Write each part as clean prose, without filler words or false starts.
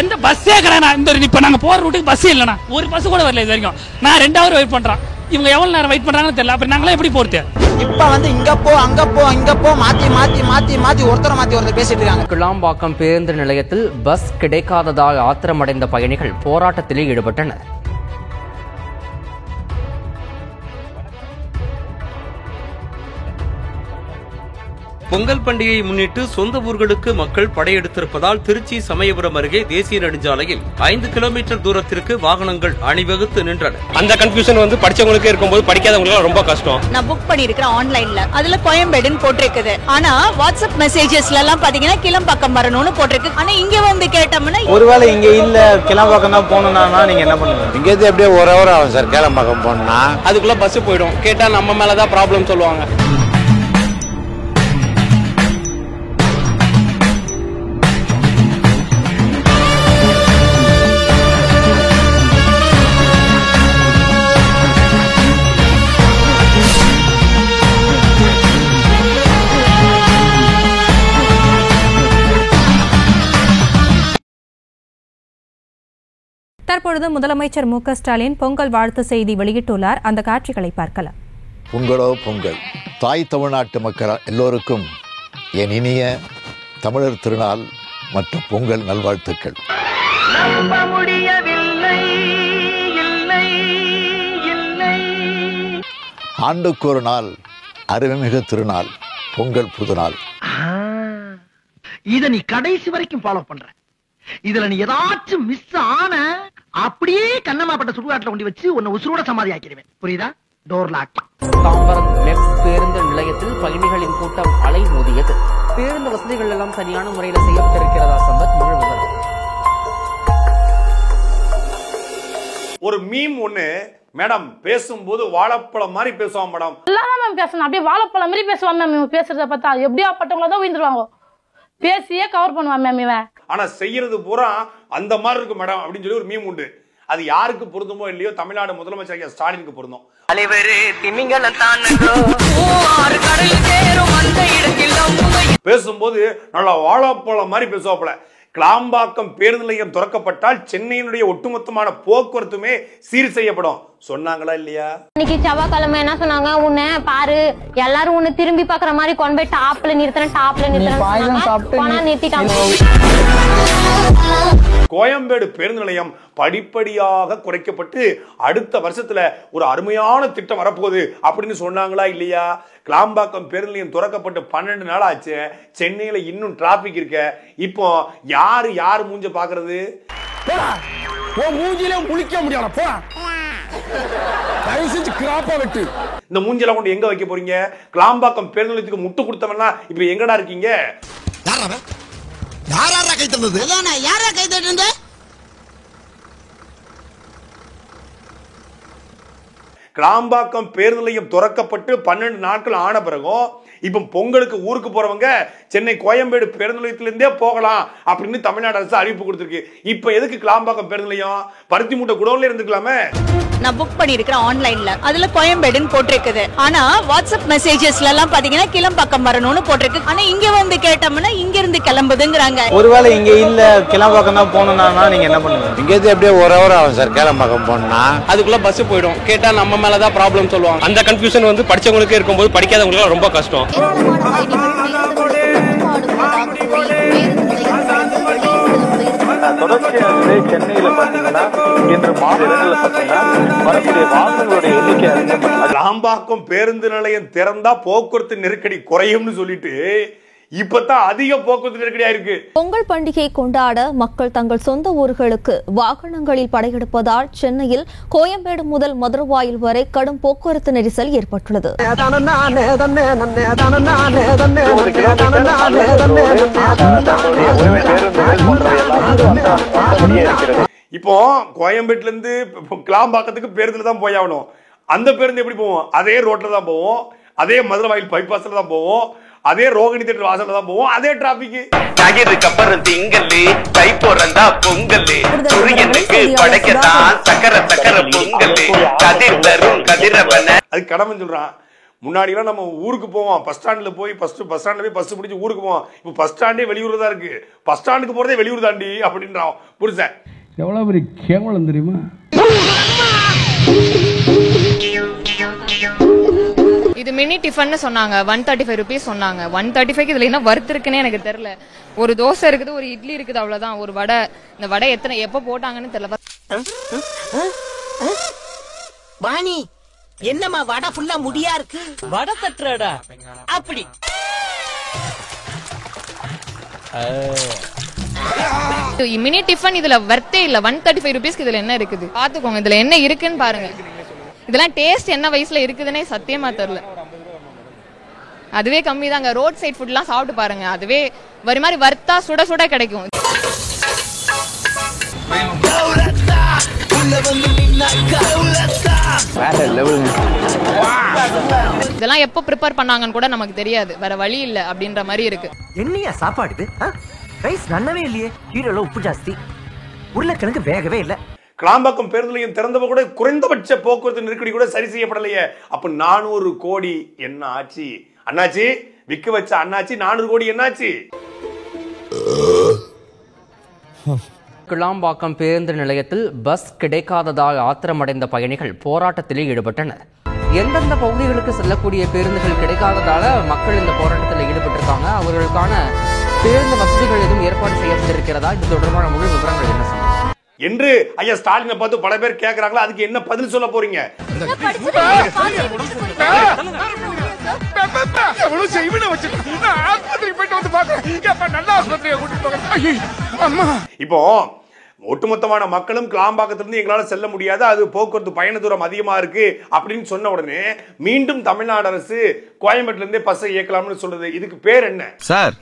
எந்த பஸ்ஸே கிடையாது. இந்த இப்போ நாங்கள் போகிற ரூட்டுக்கு பஸ்ஸே இல்லைண்ணா, ஒரு பஸ் கூட வரல இது வரைக்கும். நான் 2 hour வெயிட் பண்ணுறேன். இவங்க எவ்வளோ நேரம் வெயிட் பண்ணுறாங்கன்னு தெரியல. அப்புறம் நாங்களாம் எப்படி போகிறது? இப்போ வந்து இங்க போ மாத்தி ஒருத்தர் பேசிட்டு இருக்காங்க. கிளாம்பாக்கம் பேருந்து நிலையத்தில் பஸ் கிடைக்காததால் ஆத்திரமடைந்த பயணிகள் போராட்டத்தில் ஈடுபட்டனர். பொங்கல் பண்டிகையை முன்னிட்டு சொந்த ஊர்களுக்கு மக்கள் படையெடுத்திருப்பதால் திருச்சி சமயபுரம் அருகே தேசிய நெடுஞ்சாலையில் 5 கிலோமீட்டர் தூரத்திற்கு வாகனங்கள் அணிவகுத்து நின்றன. அந்த கன்ஃபியூஷன் வந்து படிச்சவங்களுக்கு இருக்கும்போது படிக்காதவங்களுக்கு ரொம்ப கஷ்டம். நான் புக் பண்ணிருக்கேன் ஆன்லைன்ல, அதுல கோயம்பேடுன்னு போட்டிருக்குது. ஆனா வாட்ஸ்அப் மெசேஜஸ்ல எல்லாம் பாத்தீங்கன்னா கிளம்பாக்கம் வரணும்னு போட்டிருக்கு. ஆனா இங்க வந்து கேட்டோம்னா ஒருவேளை இங்க இல்ல கிளம்பாக்கம் தான் போகணும்னா நீங்க என்ன பண்ணுவீங்க? இங்க இருந்து எப்படியே 1 hour ஆகும் சார் கிளம்பாக்கம் போனா. அதுக்குள்ள பஸ் போயிடும். கேட்டா நம்ம மேலதான் ப்ராப்ளம் சொல்லுவாங்க. தற்பொழுது முதலமைச்சர் மு க ஸ்டாலின் பொங்கல் வாழ்த்து செய்தி வெளியிட்டுள்ளார். அந்த காட்சிகளை பார்க்கலாம். பொங்கலோ பொங்கல். தாய் தமிழ்நாட்டு மக்கள் எல்லோருக்கும் என் இனிய தமிழர் திருநாள் மற்றும் பொங்கல் நல்வாழ்த்துக்கள். ஆண்டுக்கு ஒரு நாள் அருமைமிகு திருநாள் பொங்கல் புதுநாள். இத நீ கடைசி வரைக்கும் ஃபாலோ பண்ற. இதுல நீ ஏதாச்சும் மிஸ் ஆன அப்படியே கண்ணமாப்பட்ட சுடுகாட்டுல கொண்டு வச்சு உன்னை உசுரோட சமாதி ஆக்கிடுவேன். புரியுதா? Door lock. தாம்பரம் மெக்ஸ் பேருந்து நிலையத்தில் பயணிகளின் கூட்டம் அலை மோதியது. பேருந்து வசதிகள் எல்லாம் சரியான முறையில் செய்யப்பட்டிருக்கிறதா? சம்பத் முழு விவரம். ஒரு மீம் ஒண்ணு மேடம் பேசும்போது வாழைப்பழம் மாதிரி பேசுவான் மேடம். எல்லாரும் மேம் பேசணும், அப்படியே வாழைப்பழம் மாதிரி பேசுவான் மேம். இவன் பேசுறத பார்த்தா எப்படியா பட்டவங்கள தான் விழுந்துருவாங்க. பேசியே கவர் பண்ணுவான் மேம் இவன். ஆனா செய்யறது பூரா அந்த மாதிரி இருக்கு மேடம் அப்படின்னு சொல்லி ஒரு மீம் உண்டு. அது யாருக்கு பொருந்துமோ இல்லையோ தமிழ்நாடு முதலமைச்சர் ஸ்டாலினுக்கு பொருந்தும். பேசும்போது நல்லா வாழைப்பழம் மாதிரி பேசுவாப்புல. கிளாம்பாக்கம் பேருந்து நிலையம் திறக்கப்பட்டால் சென்னையினுடைய ஒட்டுமொத்தமான போக்குவரத்துமே சீர் செய்யப்படும் சொன்னாங்களா இல்லையா? இன்னைக்கு செவ்வாய்க்கிழமை என்ன சொன்னாங்க? உன்னை பாரு எல்லாரும் உன்னை திரும்பி பாக்குற மாதிரி கொண்டு போய் டாப்ல நிறுத்திட்டாங்க. கோயம்பேடு பேருந்து நிலையம் படிப்படியாக குறைக்கப்பட்டு அடுத்த வருஷத்துல ஒரு அருமையான திட்டம் வரப்போகுது அப்படின்னு சொன்னாங்களா இல்லையா? கிளாம்பாக்கம் பேருந்து நிலையம் திறக்கப்பட்டு 12 நாள் ஆச்சு. சென்னையில இன்னும் டிராபிக் இருக்க. இப்போ யாரு மூஞ்ச பாக்குறது? இந்த மூஞ்செல்லாம் கொண்டு எங்க வைக்க போறீங்க? கிளாம்பாக்கம் பேருந்து நிலையத்துக்கு முட்டு கொடுத்தவனா இப்ப எங்கடா இருக்கீங்க? கிளாம்பாக்கம் பேருந்து நிலையம் திறக்கப்பட்டு 12 நாட்கள் ஆன பிறகும் இப்ப பொங்கலுக்கு ஊருக்கு போறவங்க சென்னை கோயம்பேடு பேருந்து நிலையத்திலிருந்தே போகலாம் அப்படின்னு தமிழ்நாடு அரசு அறிவிப்பு கொடுத்திருக்கு. இப்ப எதுக்கு கிளாம்பாக்கம் பேருந்து நிலையம்? பருத்தி மூட்டை குடோன்ல இருந்துக்கலாமே. நான் புக் பண்ணிருக்கேன் ஆன்லைன்ல, அதுல கோயம்பேடுன்னு போட்டிருக்குது. ஆனா வாட்ஸ்அப் மெசேஜஸ்ல எல்லாம் பாத்தீங்கன்னா கிளம்பாக்கம் வரணும்னு போட்டிருக்கு. ஆனா இங்க வந்து கேட்டோம்னா இங்க இருந்து கிளம்புதுங்கிறாங்க. ஒருவேளை இங்க இல்ல கிளம்பாக்கம் தான் போகணும்னா நீங்க என்ன பண்ணுவீங்க? இங்க இருந்து எப்படியே 1 hour ஆகும் சார் கிளம்பாக்கம் போனா. அதுக்குள்ள பஸ் போயிடும். கேட்டா நம்ம மேலதான் ப்ராப்ளம் சொல்லுவாங்க. அந்த கன்ஃபியூஷன் வந்து படிச்சவங்களுக்கு இருக்கும்போது படிக்காதவங்களுக்கு ரொம்ப கஷ்டம். தொடர்ச்சியாகவே சென்னையில பாத்தீங்கன்னா இன்று மாலை இடங்கள்ல பாத்தீங்கன்னா வரக்கூடிய வாகனங்களுடைய எண்ணிக்கை அதிகமாக. கிளாம்பாக்கம் பேருந்து நிலையம் திறந்தா போக்குவரத்து நெருக்கடி குறையும்னு சொல்லிட்டு இப்பதான் அதிக போக்குவரத்து நெருக்கடியா இருக்கு. பொங்கல் பண்டிகை கொண்டாட மக்கள் தங்கள் சொந்த ஊர்களுக்கு வாகனங்களில் படையெடுப்பதால் சென்னையில் கோயம்பேடு முதல் மதுரவாயில் வரை கடும் போக்குவரத்து நெரிசல் ஏற்பட்டுள்ளது. இப்போ கோயம்பேட்டுல இருந்து கிளாம்பாக்கத்துக்கு பேருந்துல தான் போயாகணும். அந்த பேருந்து எப்படி போவோம்? அதே ரோட்ல தான் போவோம், அதே மதுரவாயில் பைபாஸ்ல தான் போவோம், அதே ரோகிணி தேட்டர் வாசல்ல தான் போவோம், அதே டிராபிக். நகிருக்கு அப்புறம் திங்கல்லு கை போறந்தா பொங்கல்லு சூரியனுக்கு படைக்கதான் சக்கர சக்கர பொங்கல்லு கதிர் தரும் கதிரவன. அது கடமை சொல்றான். முன்னாடிலாம் நம்ம ஊருக்கு போவோம், பஸ் ஸ்டாண்ட்ல போய் பஸ் ஸ்டாண்ட்ல போய் பஸ் பிடிச்சி ஊருக்கு போவோம். இப்போ பஸ் ஸ்டாண்டே வெளியூர் தான் இருக்கு. பஸ் ஸ்டாண்டுக்கு போறதே வெளியூர் தாண்டி அப்படின்றான் புரிஞ்சேன். எவ்வளவு பெரிய கேவலம் தெரியுமா? இது மினி டிஃபன் சொன்னாங்க, 135 rupees சொன்னாங்க. 135 இதுல என்ன வறுத்து இருக்குன்னு எனக்கு தெரியல. ஒரு தோசை இருக்குது, ஒரு இட்லி இருக்குது, அவ்வளவுதான். ஒரு வடை, இந்த வடை எப்ப போட்டாங்கன்னு தெரியல. வாணி என்னம்மா வடை ஃபுல்லா முடியா இருக்கு? வடை தட்டுறடா அப்படி. மினி டிஃபன் இதுல வர்த்தே இல்ல. 135 rupees இதுல என்ன இருக்குது பாத்துக்கோங்க. இதுல என்ன இருக்குன்னு பாருங்க. இதெல்லாம் டேஸ்ட் என்ன வயசுல இருக்குதுன்னே சத்தியமா தெரியல. அதுவே கம்மி தாங்க. ரோட் சைட் ஃபுட்லாம் சாப்பிட்டு பாருங்க, அதுவே ஒரு மாதிரி வர்த்தா சுட சுட கிடைக்கும். இதெல்லாம் எப்ப ப்ரிப்பேர் பண்ணாங்கன்னு கூட நமக்கு தெரியாது. வேற வழி இல்ல அப்படின்ற மாதிரி இருக்கு. என்னையா சாப்பாடு? ரைஸ் நன்னவே இல்லையே. கீரைல உப்பு ஜாஸ்தி, உருளைக்கிழங்கு வேகவே இல்ல. கிளாம்பாக்கம் பேருந்து நிலையம் திறந்தவ கூட குறைந்தபட்ச போக்குவரத்து நெருக்கடி கூட சரி செய்யப்படலையே. அப்ப 400 கோடி என்ன ஆச்சு? அண்ணாச்சி விக்க வச்ச அண்ணாச்சி 400 கோடி என்னாச்சு? கிளாம்பாக்கம் பேருந்து நிலையத்தில் பஸ் கிடைக்காததால் ஆத்திரமடைந்த பயணிகள் போராட்டத்தில் ஈடுபட்டனர். எந்தெந்த பகுதிகளுக்கு செல்லக்கூடிய பேருந்துகள் கிடைக்காததால மக்கள் இந்த போராட்டத்தில் ஈடுபட்டிருக்காங்க. அவர்களுக்கான பேருந்து வசதிகள் எதுவும் ஏற்பாடு செய்யப்பட்டிருக்கிறதா? இது தொடர்பான முழு விவரங்கள் என்ன சொல்லுங்க என்று ஐயா ஸ்டாலினை பார்த்து பல பேர் கேட்கறாங்களா? அதுக்கு என்ன பதில் சொல்ல போறீங்க? இப்போ ஒட்டுமொத்தமான மக்களும் கிளாம்பாக்கத்திலிருந்து எங்களால செல்ல முடியாது, அது போக்குவரத்து பயண தூரம் அதிகமா இருக்கு அப்படின்னு சொன்ன உடனே மீண்டும் தமிழ்நாடு அரசு கோயம்பேட்டில இருந்தே பஸ்ஸை இயக்கலாம்னு சொல்றது. இதுக்கு பேர் என்ன சார்?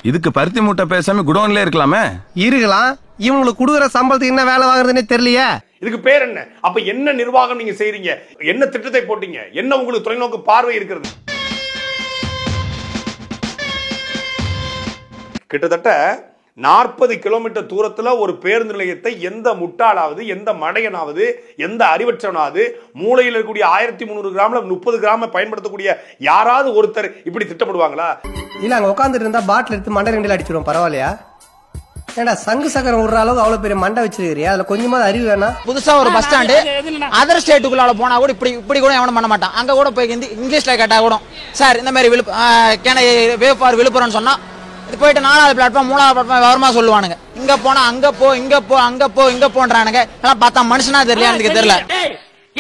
இதுக்கு பருத்தி மூட்டை பேசாம குடோன்ல இருக்கலாமே. இருக்கலாம். இவங்களுக்கு கொடுக்குற சம்பளத்துக்கு என்ன வேலை வாங்குறதுன்னே தெரியலையே. இதுக்கு பேர் என்ன? அப்ப என்ன நிர்வாகம் நீங்க செய்றீங்க? என்ன திட்டத்தை போட்டீங்க? என்ன உங்களுக்கு தொலைநோக்கு பார்வை இருக்கிறது? கிட்டத்தட்ட 40 கிலோமீட்டர் தூரத்துல ஒரு பேருந்து நிலையத்தை எந்த முட்டாளாவது, எந்த மடையனாவது, எந்த அறிவற்றவனாவது மூளையில் இருக்கக்கூடிய 1300 கிராம்ல 30 கிராம பயன்படுத்தக்கூடிய யாராவது ஒருத்தர் இப்படி திட்டப்படுவாங்களா? இல்ல அங்க உட்காந்துட்டு இருந்தா பாட்டில் எடுத்து மண்டை ரெண்டில் அடிச்சிருவோம், பரவாயில்லையா? ஏண்டா சங்கு சக்கரம் விடுற அளவுக்கு அவ்வளவு பெரிய மண்டை வச்சிருக்கிறியா? அதுல கொஞ்சமா அறிவு வேணா? புதுசா ஒரு பஸ் ஸ்டாண்டு அதர் ஸ்டேட்டுக்குள்ளால போனா கூட இப்படி கூட எவனும் பண்ண மாட்டான். அங்க கூட போய் இங்கிலீஷ்ல கேட்டா கூட சார் இந்த மாதிரி விழுப்புரம் சொன்னா இது போயிட்டு 4வது பிளாட்ஃபார்ம் 3வது பிளாட்ஃபார்ம் விவரமா சொல்லுவானுங்க. இங்க போனா அங்க போ, இங்க போ, அங்க போ, இங்க போன்றானுங்க. எல்லாம் பார்த்தா மனுஷனா தெரியல, எனக்கு தெரியல.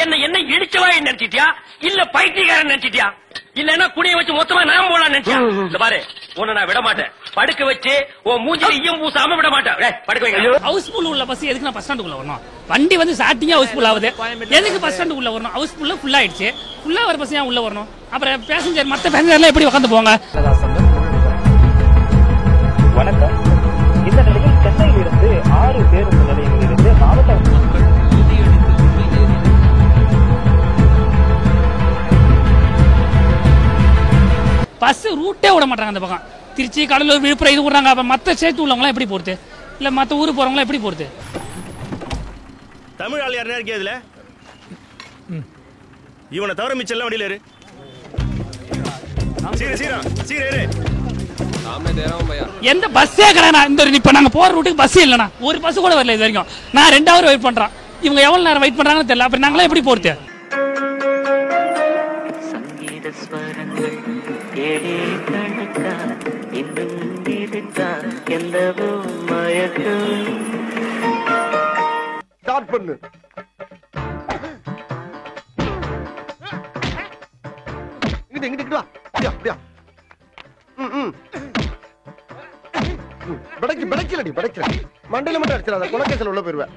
என்ன இடிச்சவா நினைச்சிட்டியா இல்ல பைத்தியக்காரன் நினைச்சிட்டியா இல்லன்னா குடிய வச்சு மொத்தமா நான் போலாம் நினைச்சியா? இந்த பாரு உன்னை நான் விட மாட்டேன். படுக்க வச்சு உன் மூஞ்சில ஈயம் பூசாம விட மாட்டேன். படுக்க வைங்க. ஹவுஸ்ஃபுல் உள்ள பஸ் எதுக்கு நான் பஸ் ஸ்டாண்டுக்குள்ள வரணும்? வண்டி வந்து ஸ்டார்டிங்கா ஹவுஸ்ஃபுல் ஆகுது, எதுக்கு பஸ் ஸ்டாண்டுக்குள்ள வரணும்? ஹவுஸ்ஃபுல்ல ஃபுல் ஆயிடுச்சு, ஃபுல்லா வர பஸ் ஏன் உள்ள வரணும்? அப்புறம் பேசஞ்சர் மத்த பேசஞ்சர்லாம் எப்படி உட்காந்து போங்க? வணக்கம். இந்த நிலையில் சென்னையிலிருந்து 6 பேருந்து நிலையங்களிலிருந்து மாவட்ட பஸ் ரூட்டே விட மாட்டாங்க. அந்த பக்கம் திருச்சி, கடலூர், விழுப்புரம் இது விடுறாங்க. அப்ப மத்த ஸ்டேட் உள்ளவங்களாம் எப்படி போறது? இல்ல மத்த ஊருக்கு போறவங்களாம் எப்படி போறது? தமிழ் ஆள் யாருன்னா இருக்கே இதுல? இவனை தவிர மிச்சம் வண்டியில இரு. எந்த பஸ்ஸே கிடையாது. இந்த இப்ப நாங்க போற ரூட்டுக்கு பஸ் இல்லனா, ஒரு பஸ் கூட வரல இது வரைக்கும். நான் 2 hour வெயிட் பண்றேன். இவங்க எவ்வளவு நேரம் வெயிட் பண்றாங்கன்னு தெரியல. அப்புறம் நாங்களே எப்படி போறது? ஸ்டார்ட் பண்ணு. இங்கிட்டு வா. அப்படியா? படைக்கலடி மண்டையில மட்டும் அடிச்சிடாத, கொலைகேசல் உள்ள போயிருவேன்.